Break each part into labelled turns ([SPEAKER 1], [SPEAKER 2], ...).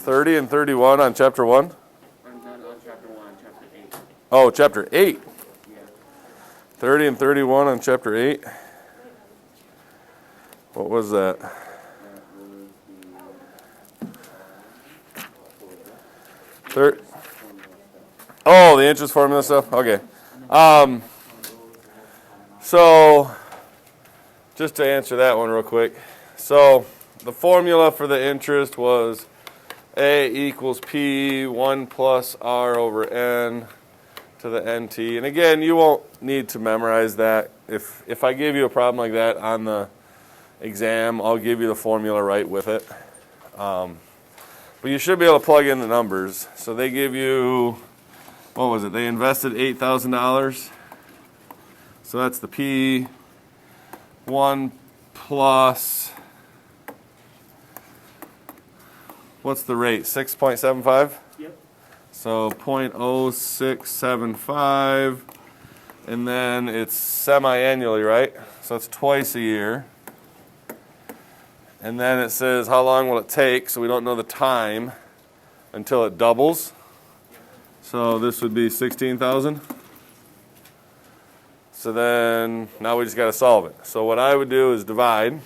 [SPEAKER 1] 30 and 31 on chapter 1?
[SPEAKER 2] Not on chapter 1, on chapter 8.
[SPEAKER 1] Oh, chapter 8.
[SPEAKER 2] Yeah.
[SPEAKER 1] 30 and 31 on chapter 8. What was that?
[SPEAKER 2] That was
[SPEAKER 1] Oh, the interest formula stuff? Okay. So, just to answer that one real quick. So, the formula for the interest was A equals P 1 plus R over N to the NT. And again, you won't need to memorize that. If I give you a problem like that on the exam, I'll give you the formula right with it. But you should be able to plug in the numbers. So they give you, what was it? They invested $8,000. So that's the P 1 plus, what's the rate? 6.75?
[SPEAKER 2] Yep.
[SPEAKER 1] So 0.0675, and then it's semi-annually, right? So it's twice a year. And then it says how long will it take, so we don't know the time until it doubles. So this would be 16,000. So then now we just got to solve it. So what I would do is divide.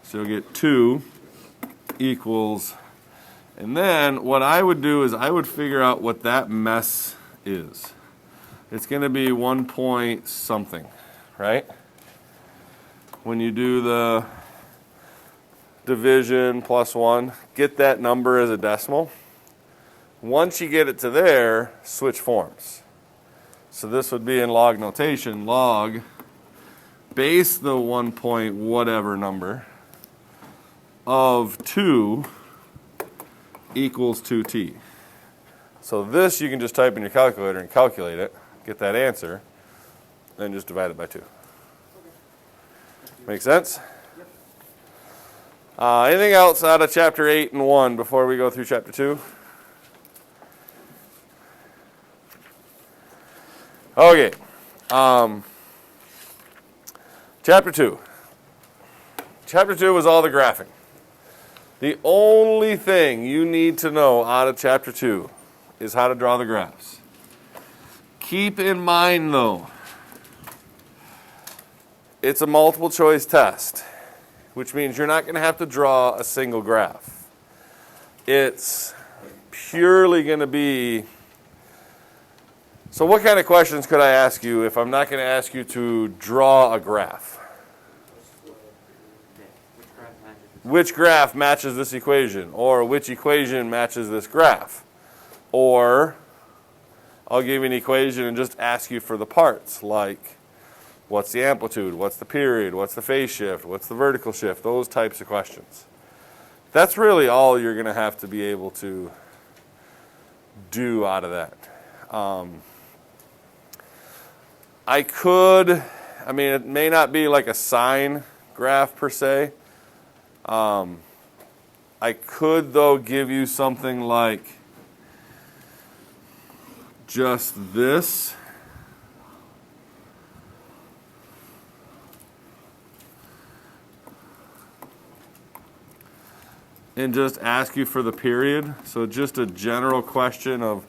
[SPEAKER 1] So you'll get 2 equals, and then what I would do is I would figure out what that mess is. It's going to be 1 point something, right? When you do the division plus 1, get that number as a decimal. Once you get it to there, switch forms. So this would be in log notation, log base the 1 point whatever number of 2 equals 2t. So this you can just type in your calculator and calculate it, get that answer, then just divide it by 2. Make sense? Anything else out of chapter 8 and 1 before we go through chapter 2? Okay. Chapter 2. Chapter 2 was all the graphing. The only thing you need to know out of chapter 2 is how to draw the graphs. Keep in mind, though, it's a multiple choice test, which means you're not going to have to draw a single graph. It's purely going to be, so what kind of questions could I ask you if I'm not going to ask you to draw a graph? Which graph matches this equation? Or which equation matches this graph? Or I'll give you an equation and just ask you for the parts, like what's the amplitude, what's the period, what's the phase shift, what's the vertical shift, those types of questions. That's really all you're going to have to be able to do out of that. It may not be like a sine graph per se. I could, though, give you something like just this. And just ask you for the period. So just a general question of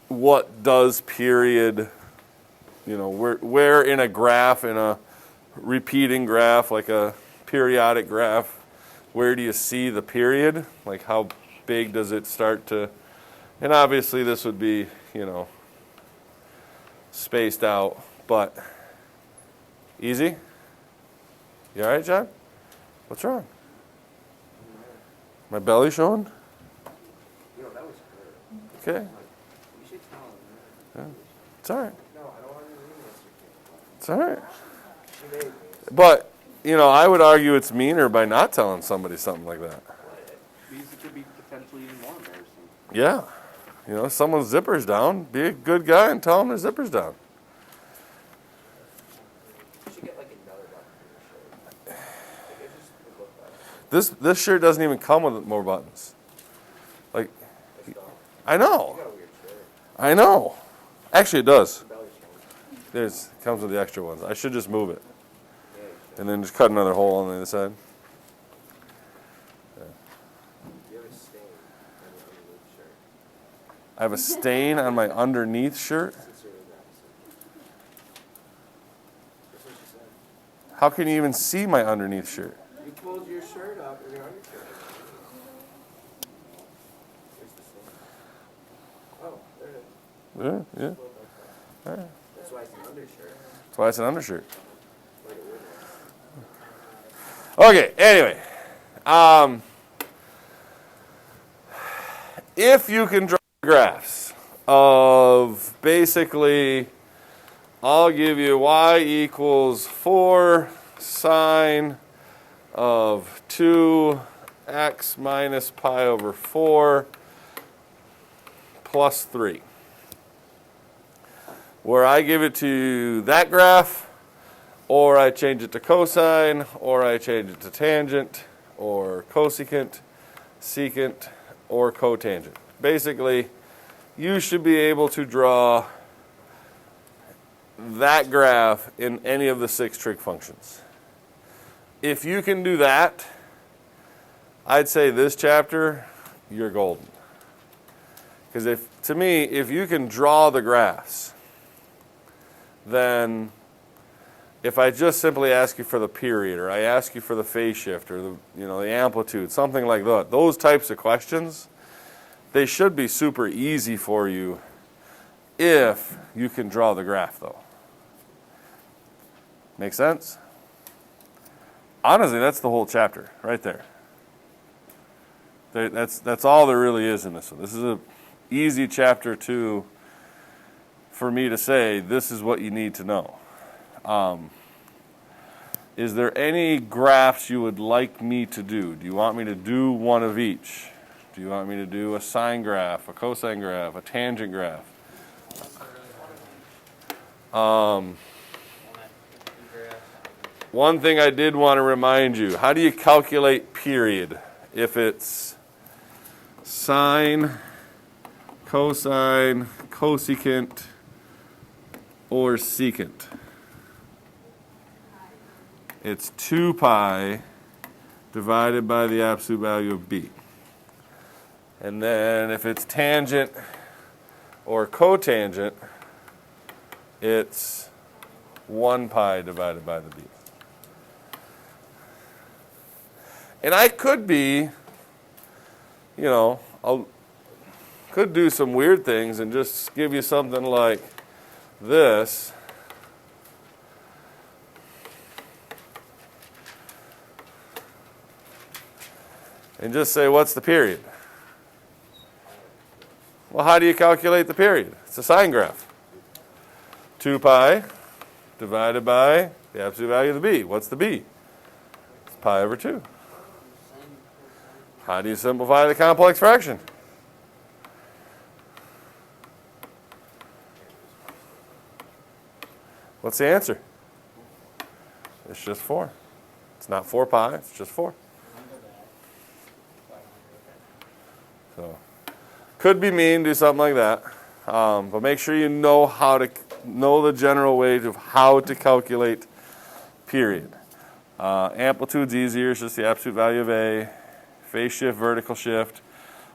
[SPEAKER 1] what does period, where in a graph, in a repeating graph, like a periodic graph, where do you see the period? Like how big does it start to, and obviously this would be, spaced out, but easy? You all right, John? What's wrong? My belly showing?
[SPEAKER 3] Yo, that was good.
[SPEAKER 1] Okay.
[SPEAKER 3] You should tell him.
[SPEAKER 1] Yeah. It's all right.
[SPEAKER 3] No, I don't want to ruin this.
[SPEAKER 1] It's all right.
[SPEAKER 3] She made me.
[SPEAKER 1] But, I would argue it's meaner by not telling somebody something like that.
[SPEAKER 2] These could be potentially even more embarrassing.
[SPEAKER 1] Yeah. Someone's zipper's down. Be a good guy and tell them their zipper's down.
[SPEAKER 3] You should get like another button for your shirt. Like, it just would look better.
[SPEAKER 1] This shirt doesn't even come with more buttons. Like, I know.
[SPEAKER 3] You got a weird shirt.
[SPEAKER 1] I know. Actually, it does.
[SPEAKER 3] Your belly's showing.
[SPEAKER 1] It comes with the extra ones. I should just move it.
[SPEAKER 3] Yeah, you should.
[SPEAKER 1] And then just cut another hole on the other side.
[SPEAKER 3] You have a stain.
[SPEAKER 1] I have a stain on my underneath shirt? How can you even see my underneath shirt?
[SPEAKER 3] You pulled your shirt up and your undershirt. Oh, there it is.
[SPEAKER 1] Yeah.
[SPEAKER 3] That's why it's an undershirt.
[SPEAKER 1] That's why it's an undershirt. Okay, anyway. If you can draw graphs of basically, I'll give you y equals 4 sine of 2x minus pi over 4 plus 3. Where I give it to that graph, or I change it to cosine, or I change it to tangent, or cosecant, secant, or cotangent. Basically, you should be able to draw that graph in any of the 6 trig functions. If you can do that, I'd say this chapter, you're golden. Because to me, if you can draw the graphs, then if I just simply ask you for the period, or I ask you for the phase shift, or the amplitude, something like that, those types of questions, they should be super easy for you if you can draw the graph, though. Make sense? Honestly, that's the whole chapter right there. That's all there really is in this one. This is an easy chapter for me to say this is what you need to know. Is there any graphs you would like me to do? Do you want me to do one of each? Do you want me to do a sine graph, a cosine graph, a tangent graph? One thing I did want to remind you, how do you calculate period? If it's sine, cosine, cosecant, or secant. It's 2 pi divided by the absolute value of b. And then if it's tangent or cotangent, it's 1 pi divided by the b. And I could be, could do some weird things and just give you something like this. And just say, what's the period? Well, how do you calculate the period? It's a sine graph. 2 pi divided by the absolute value of the b. What's the b? It's pi over 2. How do you simplify the complex fraction? What's the answer? It's just 4. It's not 4 pi, it's just 4. So, could be mean, do something like that. But make sure you know the general way of how to calculate period. Amplitude's easier, it's just the absolute value of A. Phase shift, vertical shift.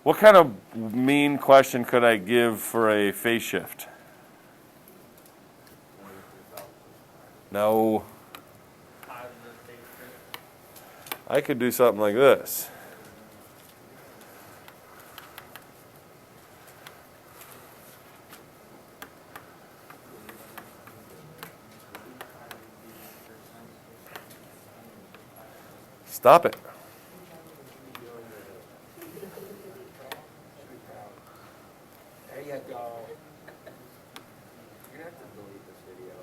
[SPEAKER 1] What kind of mean question could I give for a phase shift? No. I could do something like this. Stop it.
[SPEAKER 3] There you go. You're gonna have to delete this video.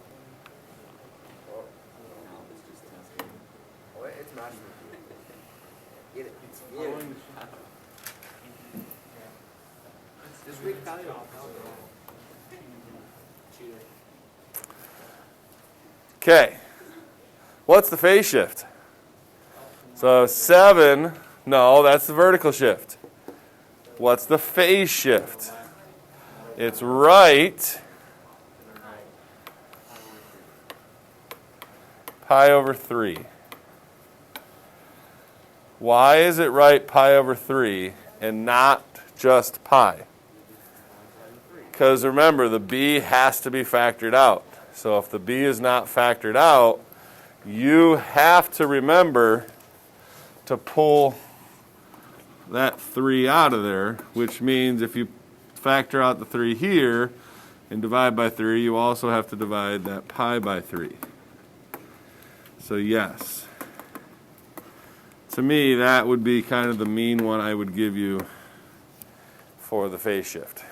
[SPEAKER 3] Oh, no, it's just testing. Oh, it's messing with you. Get it. Get it. Just recalculate. Cheater.
[SPEAKER 1] Okay. What's the phase shift? So 7, no, that's the vertical shift. What's the phase shift? It's right pi over 3. Why is it right pi over 3 and not just pi? Because remember, the b has to be factored out. So if the b is not factored out, you have to remember to pull that 3 out of there, which means if you factor out the 3 here and divide by 3, you also have to divide that pi by 3. So yes, to me that would be kind of the mean one I would give you for the phase shift.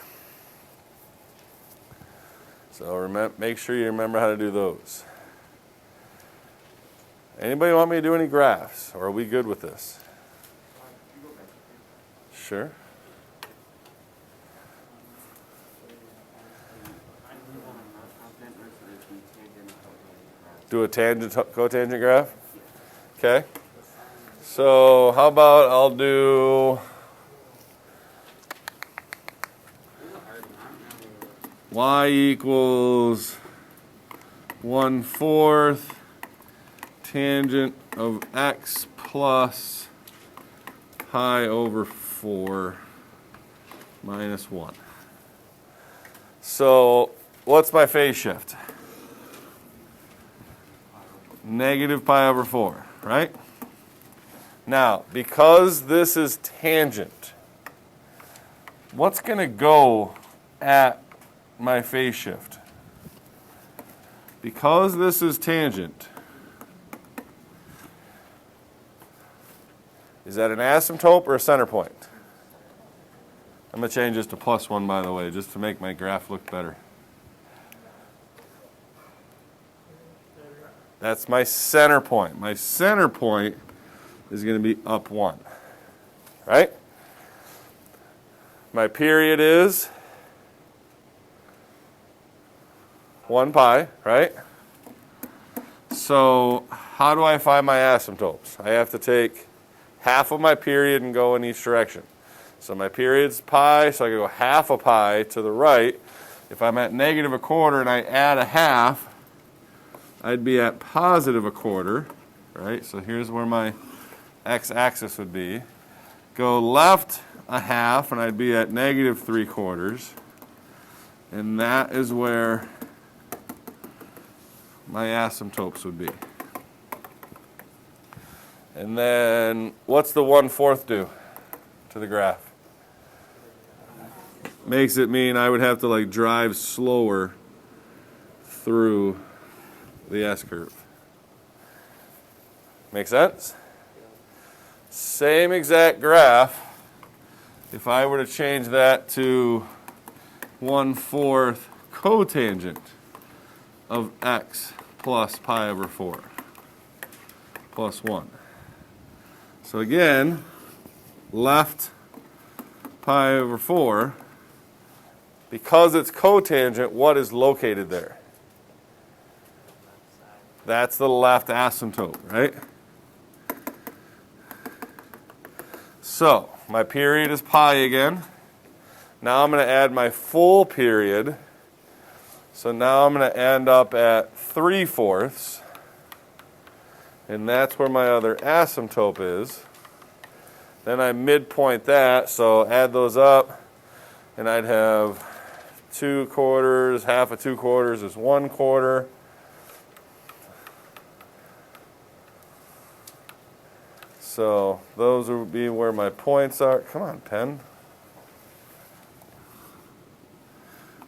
[SPEAKER 1] So make sure you remember how to do those. Anybody want me to do any graphs, or are we good with this? Sure. Do a tangent cotangent graph? Okay. So how about I'll do y equals 1/4 tangent of x plus pi over 4 minus 1. So what's my phase shift? Negative pi over 4, right? Now, because this is tangent, what's going to go at my phase shift? Because this is tangent, is that an asymptote or a center point? I'm going to change this to +1, by the way, just to make my graph look better. That's my center point. My center point is going to be up 1, right? My period is 1 pi, right? So how do I find my asymptotes? I have to take half of my period and go in each direction. So my period's pi, so I can go half a pi to the right. If I'm at -1/4 and I add a half, I'd be at +1/4, right? So here's where my x-axis would be. Go left a half and I'd be at -3/4. And that is where my asymptotes would be. And then what's the 1/4 do to the graph? Makes it mean I would have to like drive slower through the S-curve. Make sense? Same exact graph. If I were to change that to 1/4 cotangent of x plus pi over 4 plus 1. So again, left pi over 4. Because it's cotangent, what is located there? That's the left asymptote, right? So my period is pi again. Now I'm going to add my full period. So now I'm going to end up at 3/4. And that's where my other asymptote is. Then I midpoint that, so add those up, and I'd have 2/4, half of 2/4 is 1/4. So those would be where my points are. Come on, pen.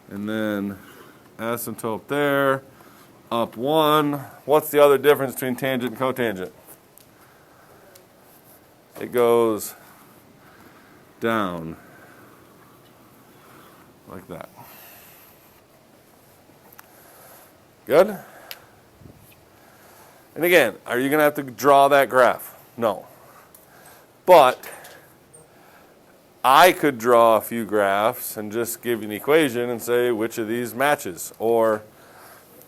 [SPEAKER 1] And then asymptote there, up 1. What's the other difference between tangent and cotangent? It goes down like that. Good? And again, are you going to have to draw that graph? No. But I could draw a few graphs and just give you an equation and say which of these matches. Or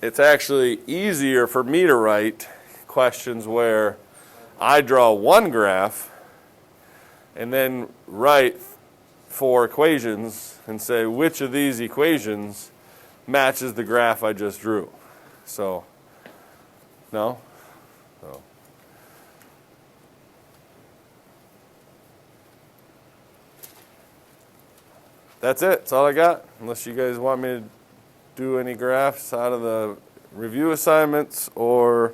[SPEAKER 1] it's actually easier for me to write questions where I draw one graph and then write 4 equations and say which of these equations matches the graph I just drew. So, no? No. that's it. That's all I got. Unless you guys want me to do any graphs out of the review assignments or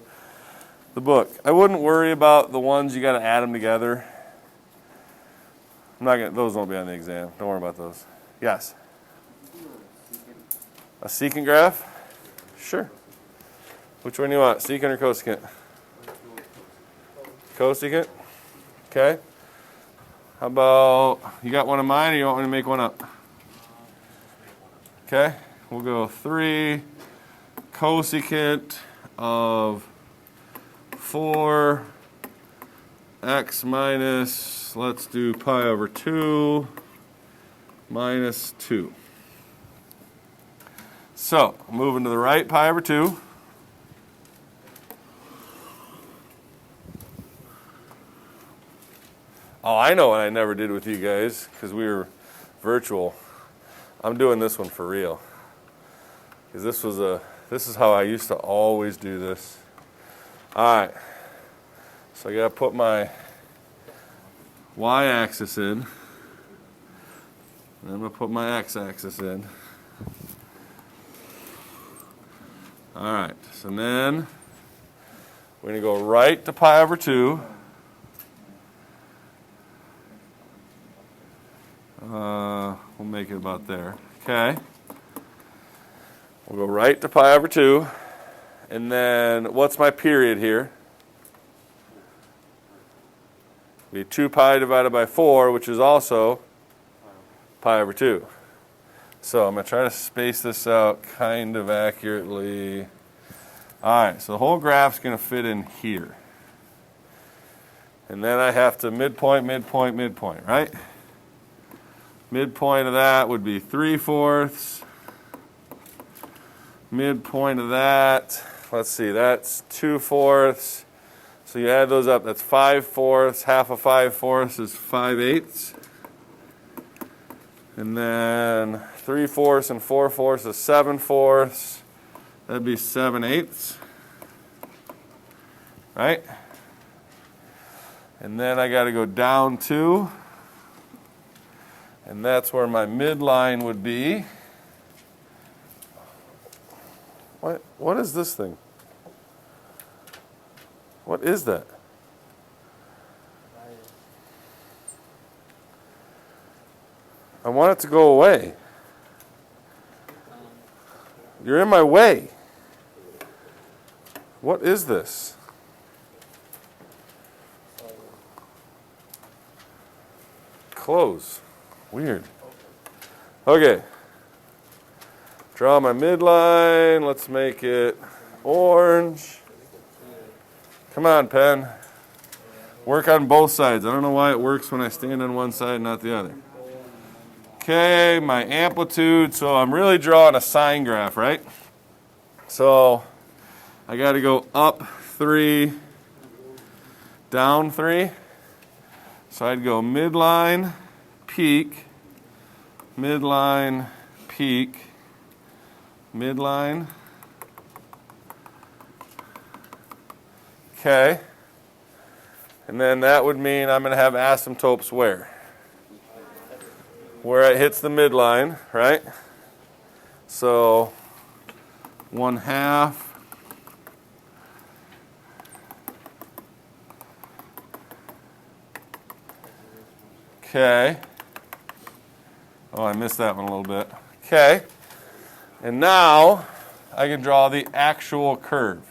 [SPEAKER 1] the book. I wouldn't worry about the ones you got to add them together. I'm not gonna. Those won't be on the exam. Don't worry about those. Yes. A secant graph? Sure. Which one do you want? Secant or cosecant? Cosecant? Okay. How about, you got one of mine or you want me to make one up? Okay. We'll go 3 cosecant of 4 x minus, let's do pi over 2 minus 2. So, moving to the right, pi over 2. Oh, I know what I never did with you guys because we were virtual. I'm doing this one for real. Because this is how I used to always do this. All right. So I got to put my y-axis in. And I'm going to put my x-axis in. All right, so then we're going to go right to pi over 2. We'll make it about there. Okay. We'll go right to pi over 2. And then what's my period here? Be 2 pi divided by 4, which is also pi over 2. So I'm going to try to space this out kind of accurately. All right, so the whole graph's going to fit in here. And then I have to midpoint, midpoint, midpoint, right? Midpoint of that would be 3/4. Midpoint of that, let's see, that's 2/4. So you add those up, that's 5/4. Half of 5/4 is 5/8. And then 3/4 and 4/4 is 7/4. That'd be 7/8. Right? And then I got to go down 2. And that's where my midline would be. What is this thing? What is that? I want it to go away. You're in my way. What is this? Close. Weird. Okay. Draw my midline. Let's make it orange. Come on, pen. Work on both sides. I don't know why it works when I stand on one side and not the other. Okay, my amplitude. So I'm really drawing a sine graph, right? So I got to go up 3, down 3. So I'd go midline, peak, midline, peak, midline. Okay. And then that would mean I'm going to have asymptotes where? Where it hits the midline, right? So 1/2. Okay. Oh, I missed that one a little bit. Okay. And now I can draw the actual curve.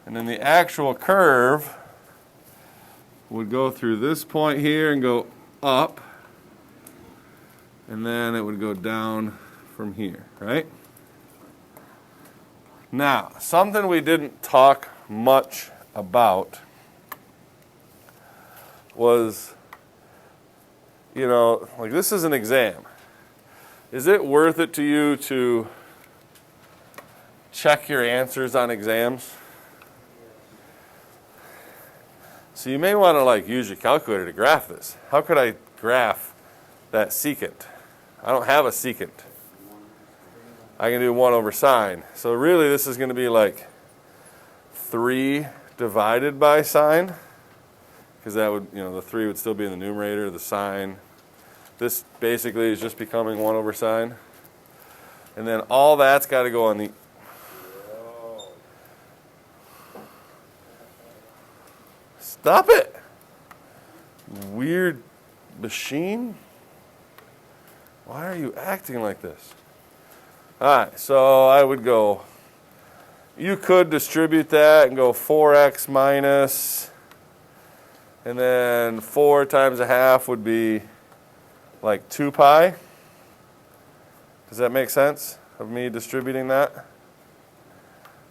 [SPEAKER 1] And then the actual curve would go through this point here and go up. And then it would go down from here, right? Now, something we didn't talk much about was, you know, like this is an exam. Is it worth it to you to check your answers on exams? So you may want to like use your calculator to graph this. How could I graph that secant? I don't have a secant. I can do 1 over sine. So really this is going to be like 3 divided by sine, because that would, you know, the 3 would still be in the numerator, the sine This basically is just becoming 1 over sine. And then all that's got to go on the... Stop it! Weird machine. Why are you acting like this? Alright, so I would go... You could distribute that and go 4x minus... And then 4 times a half would be like 2 pi. Does that make sense of me distributing that?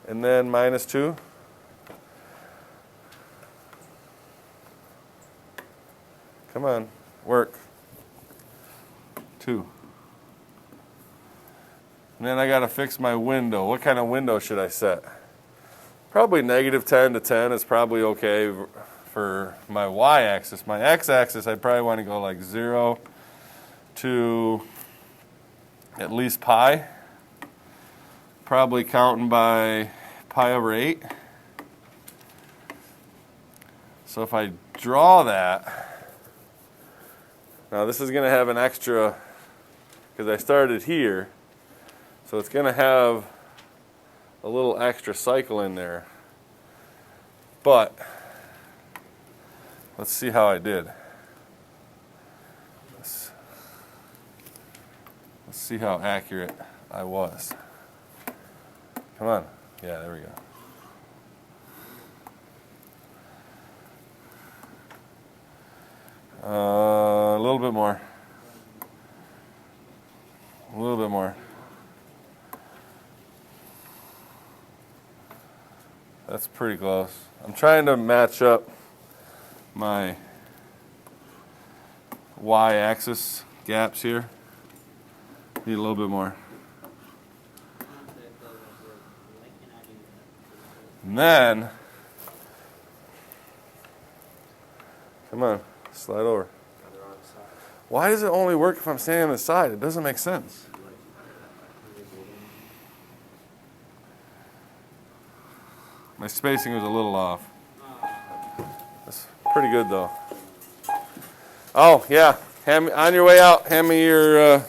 [SPEAKER 1] And then minus 2. Come on, work. 2. And then I got to fix my window. What kind of window should I set? Probably negative 10 to 10 is probably okay for my y-axis. My x-axis, I'd probably want to go like 0 to at least pi. Probably counting by pi over 8. So if I draw that, now this is going to have an extra, because I started here, so it's going to have a little extra cycle in there. But let's see how I did. Let's see how accurate I was. Come on. Yeah, there we go. A little bit more. A little bit more. That's pretty close. I'm trying to match up my y-axis gaps here. Need a little bit more. And then, come on, slide over. Why does it only work if I'm standing on the side? It doesn't make sense. My spacing was a little off. That's pretty good though. Oh yeah, on your way out, hand me your